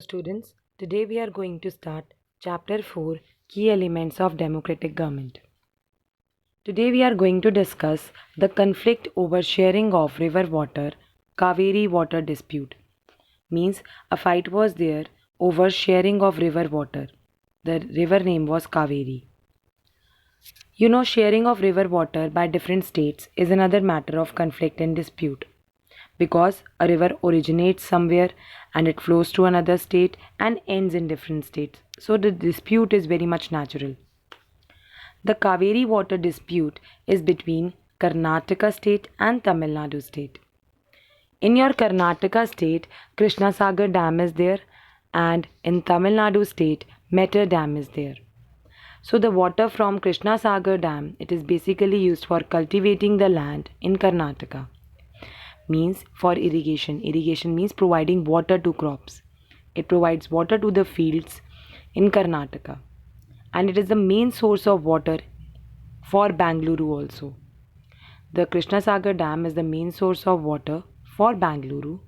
Students, today we are going to start Chapter 4 Key Elements of Democratic Government. Today we are going to discuss the conflict over sharing of river water, Kaveri water dispute. Means a fight was there over sharing of river water. The river name was Kaveri. Sharing of river water by different states is another matter of conflict and dispute, because a river originates somewhere and it flows to another state and ends in different states. So the dispute is very much natural. The Kaveri water dispute is between Karnataka state and Tamil Nadu state. In your Karnataka state, Krishna Sagar Dam is there, and in Tamil Nadu state, Metter Dam is there. So the water from Krishna Sagar Dam, it is basically used for cultivating the land in Karnataka. Means for irrigation. Irrigation means providing water to crops. It provides water to the fields in Karnataka, and it is the main source of water for Bangalore also. The Krishna Sagar Dam is the main source of water for Bangalore,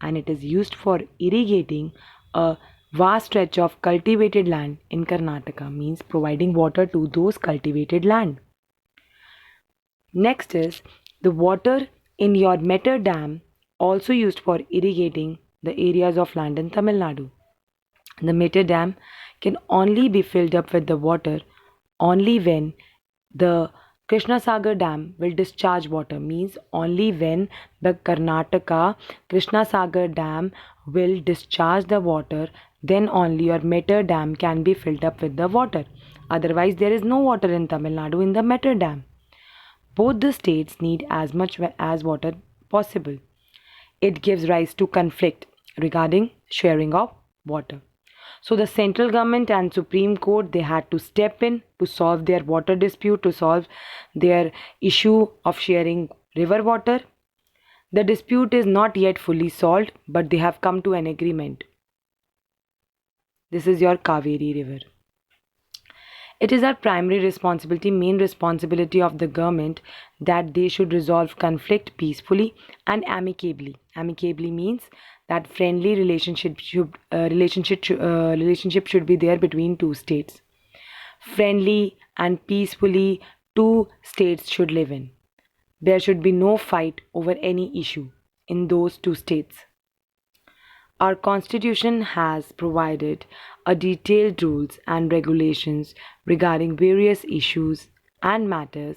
and it is used for irrigating a vast stretch of cultivated land in Karnataka, means providing water to those cultivated land. Next is the water in your Metter Dam, also used for irrigating the areas of land in Tamil Nadu. The Metter Dam can only be filled up with the water only when the Krishna Sagar Dam will discharge water, means only when the Karnataka Krishna Sagar Dam will discharge the water, then only your Metter Dam can be filled up with the water. Otherwise, there is no water in Tamil Nadu in the Metter Dam. Both the states need as much as water possible. It gives rise to conflict regarding sharing of water. So the central government and Supreme Court, they had to step in to solve their water dispute, to solve their issue of sharing river water. The dispute is not yet fully solved, but they have come to an agreement. This is your Kaveri river. It is our primary responsibility, main responsibility of the government, that they should resolve conflict peacefully and amicably. Amicably means that friendly relationship should be there between two states. Friendly and peacefully two states should live in. There should be no fight over any issue in those two states. Our Constitution has provided a detailed rules and regulations regarding various issues and matters.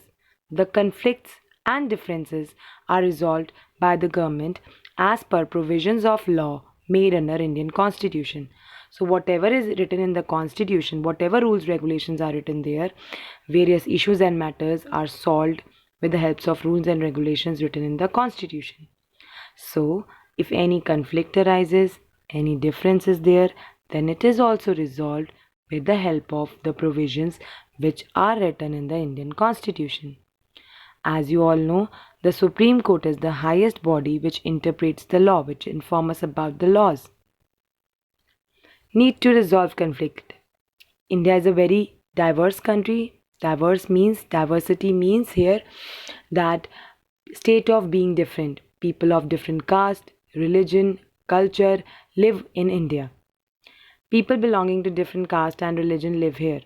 The conflicts and differences are resolved by the government as per provisions of law made under Indian Constitution. So whatever is written in the Constitution, whatever rules, regulations are written there, various issues and matters are solved with the helps of rules and regulations written in the Constitution. So if any conflict arises, any difference is there, then it is also resolved with the help of the provisions which are written in the Indian Constitution. As you all know, the Supreme Court is the highest body which interprets the law, which informs us about the laws. Need to resolve conflict. India is a very diverse country. Diversity means here that state of being different. People of different caste, religion, culture live in India. People belonging to different caste and religion live here.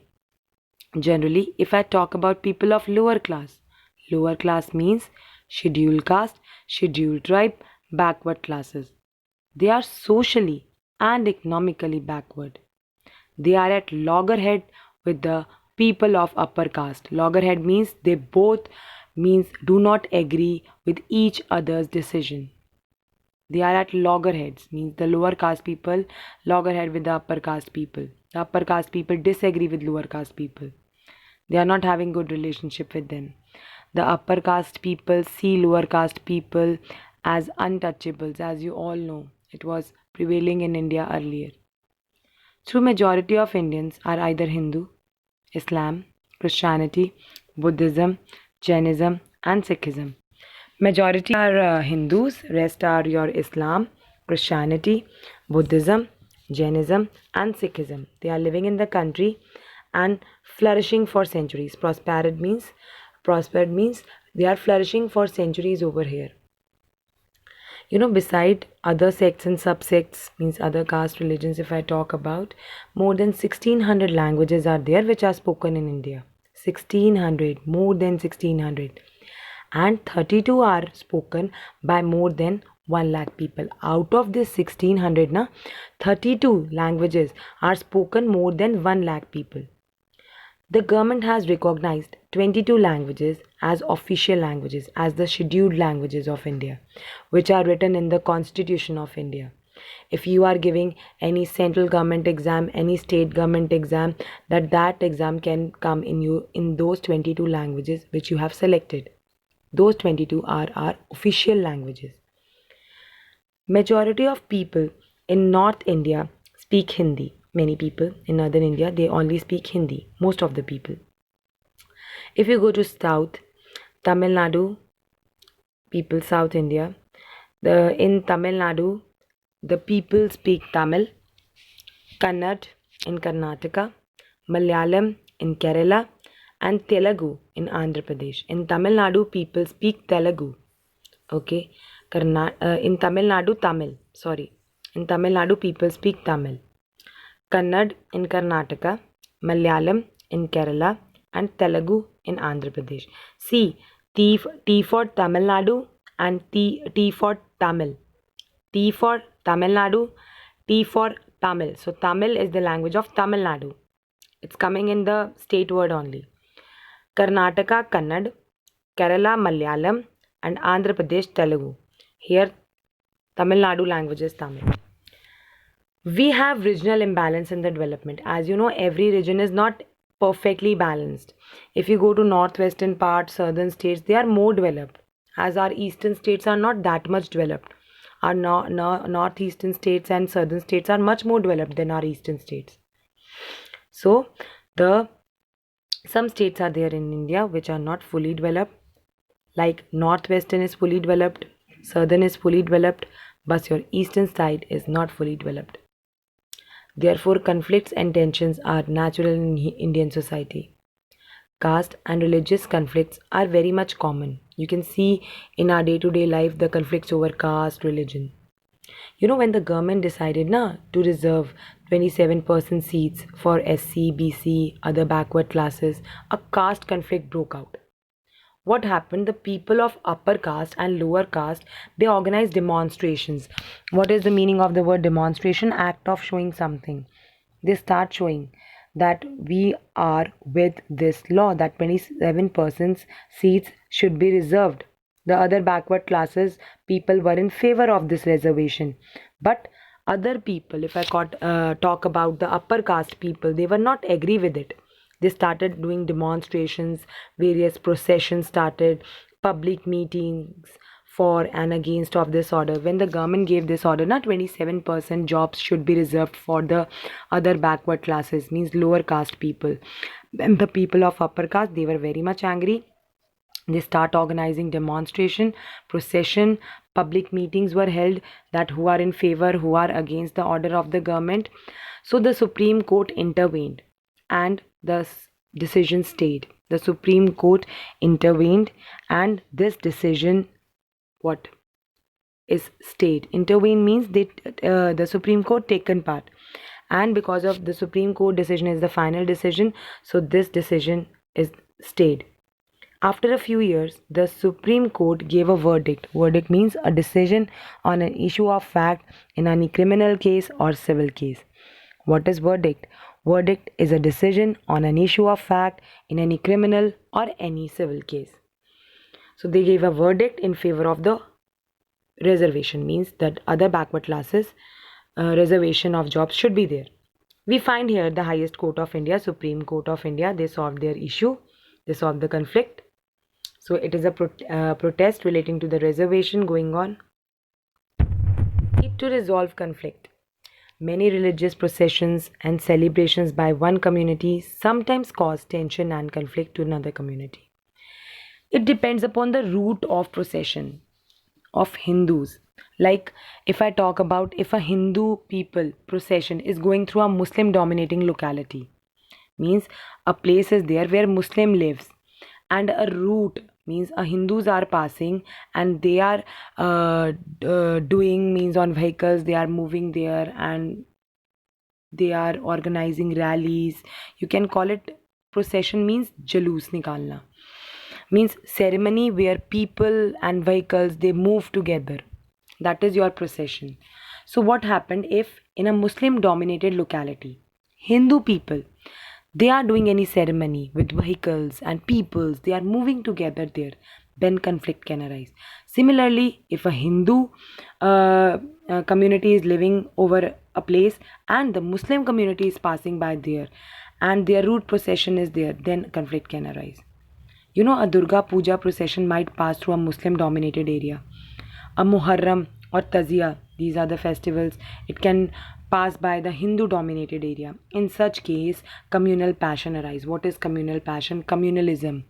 Generally, if I talk about people of lower class means scheduled caste, scheduled tribe, backward classes. They are socially and economically backward. They are at loggerhead with the people of upper caste. Loggerhead means they both do not agree with each other's decision. They are at loggerheads, means the lower caste people loggerhead with the upper caste people. The upper caste people disagree with lower caste people. They are not having good relationship with them. The upper caste people see lower caste people as untouchables, as you all know. It was prevailing in India earlier. True majority of Indians are either Hindu, Islam, Christianity, Buddhism, Jainism and Sikhism. Majority are Hindus, rest are your Islam, Christianity, Buddhism, Jainism and Sikhism. They are living in the country and flourishing for centuries. Prospered means they are flourishing for centuries over here. Beside other sects and subsects, means other caste religions, if I talk about, more than 1600 languages are there which are spoken in India. 1600, more than 1600. And 32 are spoken by more than 1 lakh people. Out of this 1600, 32 languages are spoken more than 1 lakh people. The government has recognized 22 languages as official languages, as the scheduled languages of India, which are written in the Constitution of India. If you are giving any central government exam, any state government exam, that exam can come in those 22 languages which you have selected. Those 22 are our official languages. Majority of people in North India speak Hindi. Many people in Northern India, they only speak Hindi, most of the people. If you go to South, Tamil Nadu, people, South India, in Tamil Nadu, the people speak Tamil, Kannada in Karnataka, Malayalam in Kerala, and Telugu in Andhra Pradesh. In Tamil Nadu, people speak Telugu. Okay, in Tamil Nadu, Tamil. Sorry, in Tamil Nadu, people speak Tamil. Kannada in Karnataka, Malayalam in Kerala, and Telugu in Andhra Pradesh. See, T for Tamil Nadu and T for Tamil. T for Tamil Nadu, T for Tamil. So Tamil is the language of Tamil Nadu. It's coming in the state word only. Karnataka Kannada, Kerala Malayalam, and Andhra Pradesh Telugu. Here Tamil Nadu language is Tamil. We have regional imbalance in the development. As you know, every region is not perfectly balanced. If you go to northwestern part, southern states, they are more developed, as our eastern states are not that much developed. Our northeastern states and southern states are much more developed than our eastern states. So some states are there in India which are not fully developed, like northwestern is fully developed, southern is fully developed, but your eastern side is not fully developed. Therefore, conflicts and tensions are natural in Indian society. Caste and religious conflicts are very much common. You can see in our day-to-day life the conflicts over caste, religion. When the government decided to reserve 27% seats for SC, BC, other backward classes, a caste conflict broke out. What happened? The people of upper caste and lower caste, they organized demonstrations. What is the meaning of the word demonstration? Act of showing something. They start showing that we are with this law, that 27% seats should be reserved. The other backward classes people were in favor of this reservation, but other people, if I talk about the upper caste people, they were not agree with it. They started doing demonstrations, various processions started, public meetings for and against of this order. When the government gave this order, 27% jobs should be reserved for the other backward classes, means lower caste people. And the people of upper caste, they were very much angry. They start organizing demonstration, procession, public meetings were held, that who are in favor, who are against the order of the government. So the Supreme Court intervened and the decision stayed. The Supreme Court intervened and this decision is stayed. Intervene means the Supreme Court taken part, and because of the Supreme Court decision is the final decision, so this decision is stayed. After a few years, the Supreme Court gave a verdict. Verdict means a decision on an issue of fact in any criminal case or civil case. What is verdict? Verdict is a decision on an issue of fact in any criminal or any civil case. So they gave a verdict in favor of the reservation, means that other backward classes reservation of jobs should be there. We find here the highest court of India, Supreme Court of India, they solved their issue, they solved the conflict. So it is a protest relating to the reservation going on. Need to resolve conflict. Many religious processions and celebrations by one community sometimes cause tension and conflict to another community. It depends upon the route of procession of Hindus. Like if I talk about, if a Hindu people procession is going through a Muslim dominating locality, means a place is there where Muslim lives, and a route, means Hindus are passing and they are doing means on vehicles, they are moving there and they are organizing rallies. You can call it procession, means jaloos nikalna, means ceremony where people and vehicles they move together. That is your procession. So what happened if in a Muslim dominated locality, Hindu people, they are doing any ceremony with vehicles and peoples, they are moving together there, then conflict can arise. Similarly, if a Hindu community is living over a place and the Muslim community is passing by there and their route procession is there, then conflict can arise. You know, a Durga Puja procession might pass through a Muslim dominated area. A Muharram or Tazia, these are the festivals, it can pass by the Hindu dominated area. In such case, communal passion arise. What is communal passion? Communalism.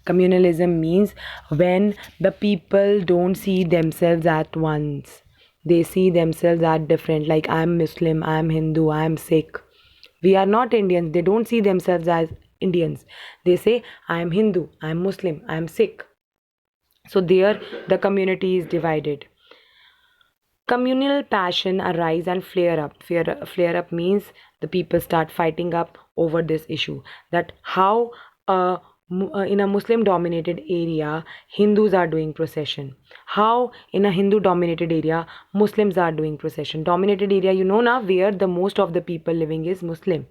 Communalism means when the people don't see themselves at once. They see themselves at different, like I am Muslim, I am Hindu, I am Sikh. We are not Indians. They don't see themselves as Indians. They say, I am Hindu, I am Muslim, I am Sikh. So there the community is divided. Communal passion arise and flare up. Flare up means the people start fighting up over this issue. That how in a Muslim dominated area Hindus are doing procession. How in a Hindu dominated area Muslims are doing procession. Dominated area, you know now, where the most of the people living is Muslim.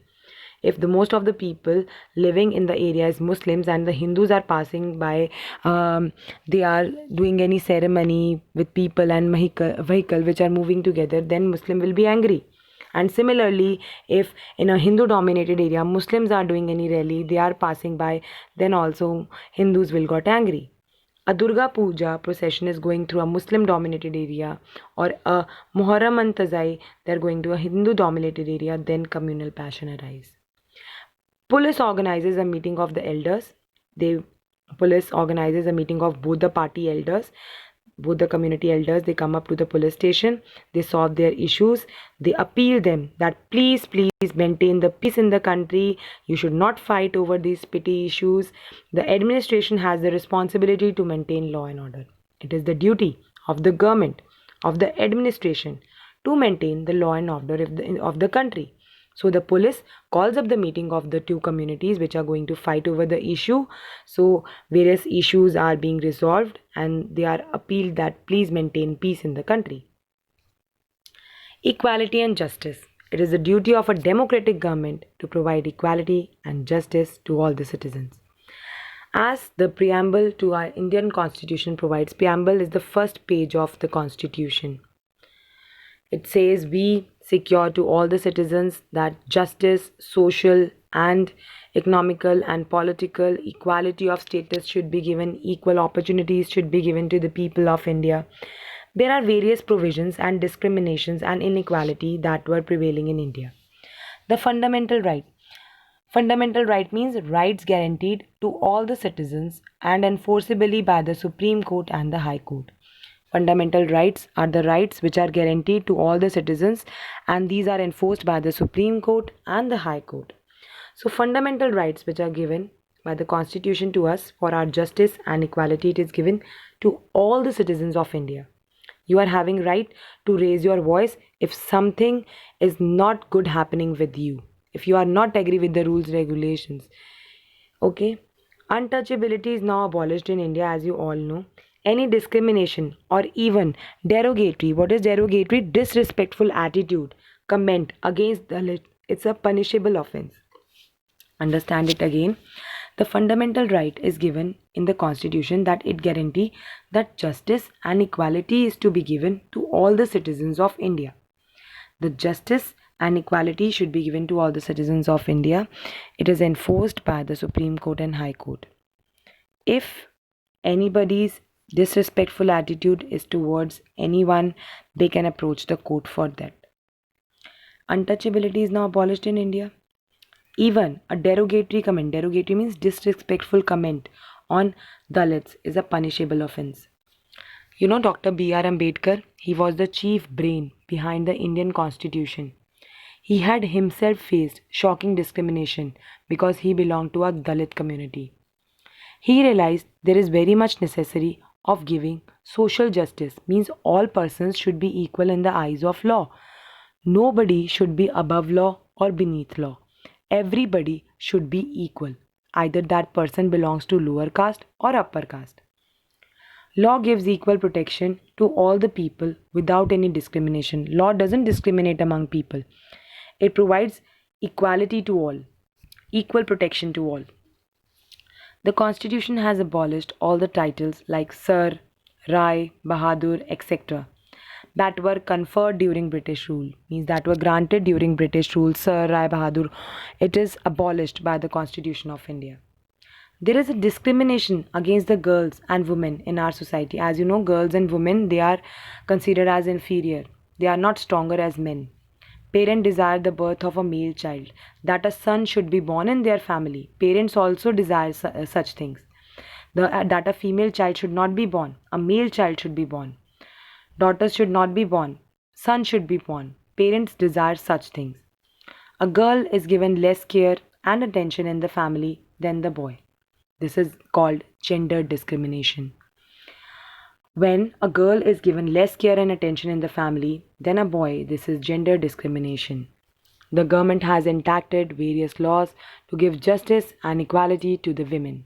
If the most of the people living in the area is Muslims and the Hindus are passing by, they are doing any ceremony with people and vehicle which are moving together, then Muslim will be angry. And similarly, if in a Hindu dominated area Muslims are doing any rally, they are passing by, then also Hindus will got angry. A Durga Puja procession is going through a Muslim dominated area, or a Muharram and Tazai, they are going to a Hindu dominated area, then communal passion arise. Police organizes a meeting of the elders. Police organizes a meeting of both the party elders, both the community elders. They come up to the police station. They solve their issues. They appeal them that please maintain the peace in the country. You should not fight over these petty issues. The administration has the responsibility to maintain law and order. It is the duty of the government, of the administration, to maintain the law and order of the country. So the police calls up the meeting of the two communities which are going to fight over the issue. So various issues are being resolved and they are appealed that please maintain peace in the country. Equality and justice. It is the duty of a democratic government to provide equality and justice to all the citizens. As the preamble to our Indian Constitution provides, preamble is the first page of the Constitution. It says we secure to all the citizens that justice, social and economical and political equality of status should be given, equal opportunities should be given to the people of India. There are various provisions and discriminations and inequality that were prevailing in India. The fundamental right. Fundamental right means rights guaranteed to all the citizens and enforceably by the Supreme Court and the High Court. Fundamental rights are the rights which are guaranteed to all the citizens and these are enforced by the Supreme Court and the High Court. So fundamental rights which are given by the Constitution to us for our justice and equality, it is given to all the citizens of India. You are having right to raise your voice if something is not good happening with you, if you are not agree with the rules regulations. Okay. Untouchability is now abolished in India, as you all know. Any discrimination or even derogatory, what is derogatory? Disrespectful attitude, comment against the, it's a punishable offense. Understand it again. The fundamental right is given in the Constitution that it guarantee that justice and equality is to be given to all the citizens of India. The justice and equality should be given to all the citizens of India. It is enforced by the Supreme Court and High Court. If anybody's disrespectful attitude is towards anyone, they can approach the court for that. Untouchability is now abolished in India. Even a derogatory comment, derogatory means disrespectful comment on Dalits, is a punishable offense. You know Dr. B.R. Ambedkar, he was the chief brain behind the Indian Constitution. He had himself faced shocking discrimination because he belonged to a Dalit community. He realized there is very much necessity of giving social justice, means all persons should be equal in the eyes of law. Nobody should be above law or beneath law. Everybody should be equal. Either that person belongs to lower caste or upper caste. Law gives equal protection to all the people without any discrimination. Law doesn't discriminate among people. It provides equality to all, equal protection to all. The Constitution has abolished all the titles like Sir, Rai, Bahadur, etc. that were conferred during British rule, means that were granted during British rule, Sir, Rai, Bahadur. It is abolished by the Constitution of India. There is a discrimination against the girls and women in our society. As you know, girls and women, they are considered as inferior. They are not stronger as men. Parents desire the birth of a male child, that a son should be born in their family. Parents also desire such things. That a female child should not be born, a male child should be born. Daughters should not be born, son should be born. Parents desire such things. A girl is given less care and attention in the family than the boy. This is called gender discrimination. When a girl is given less care and attention in the family than a boy, this is gender discrimination. The government has enacted various laws to give justice and equality to the women.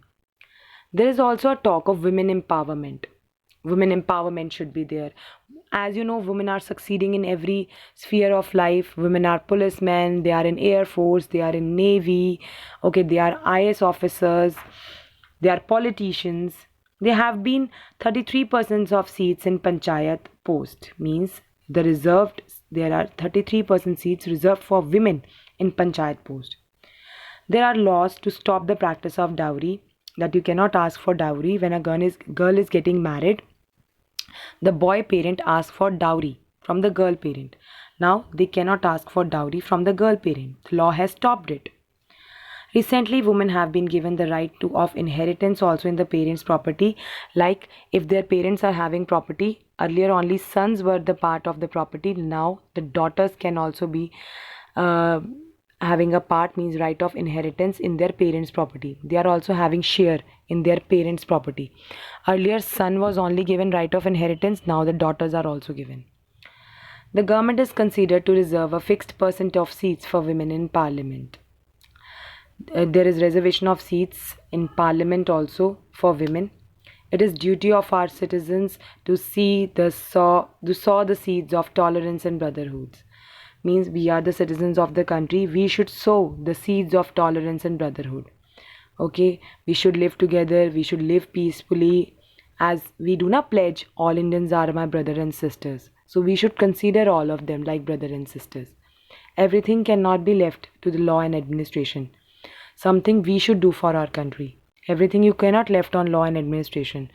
There is also a talk of women empowerment. Women empowerment should be there. As you know, women are succeeding in every sphere of life. Women are policemen, they are in Air Force, they are in Navy, okay, they are IS officers, they are politicians. There have been 33% of seats in Panchayat post, means there are 33% seats reserved for women in Panchayat post. There are laws to stop the practice of dowry, that you cannot ask for dowry when a girl is getting married. The boy parent asks for dowry from the girl parent. Now they cannot ask for dowry from the girl parent. The law has stopped it. Recently, women have been given the right of inheritance also in the parents' property. Like if their parents are having property, earlier only sons were the part of the property. Now the daughters can also be having a part, means right of inheritance in their parents' property. They are also having share in their parents' property. Earlier, son was only given right of inheritance. Now the daughters are also given. The government is considered to reserve a fixed percent of seats for women in parliament. There is reservation of seats in parliament also for women. It is duty of our citizens to sow the seeds of tolerance and brotherhood. Means we are the citizens of the country. We should sow the seeds of tolerance and brotherhood. Okay, we should live together. We should live peacefully. As we do not pledge, all Indians are my brother and sisters. So we should consider all of them like brother and sisters. Everything cannot be left to the law and administration. Something we should do for our country. Everything you cannot left on law and administration.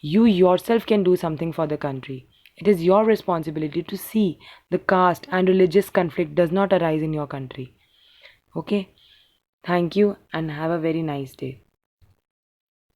You yourself can do something for the country. It is your responsibility to see the caste and religious conflict does not arise in your country. Okay? Thank you and have a very nice day.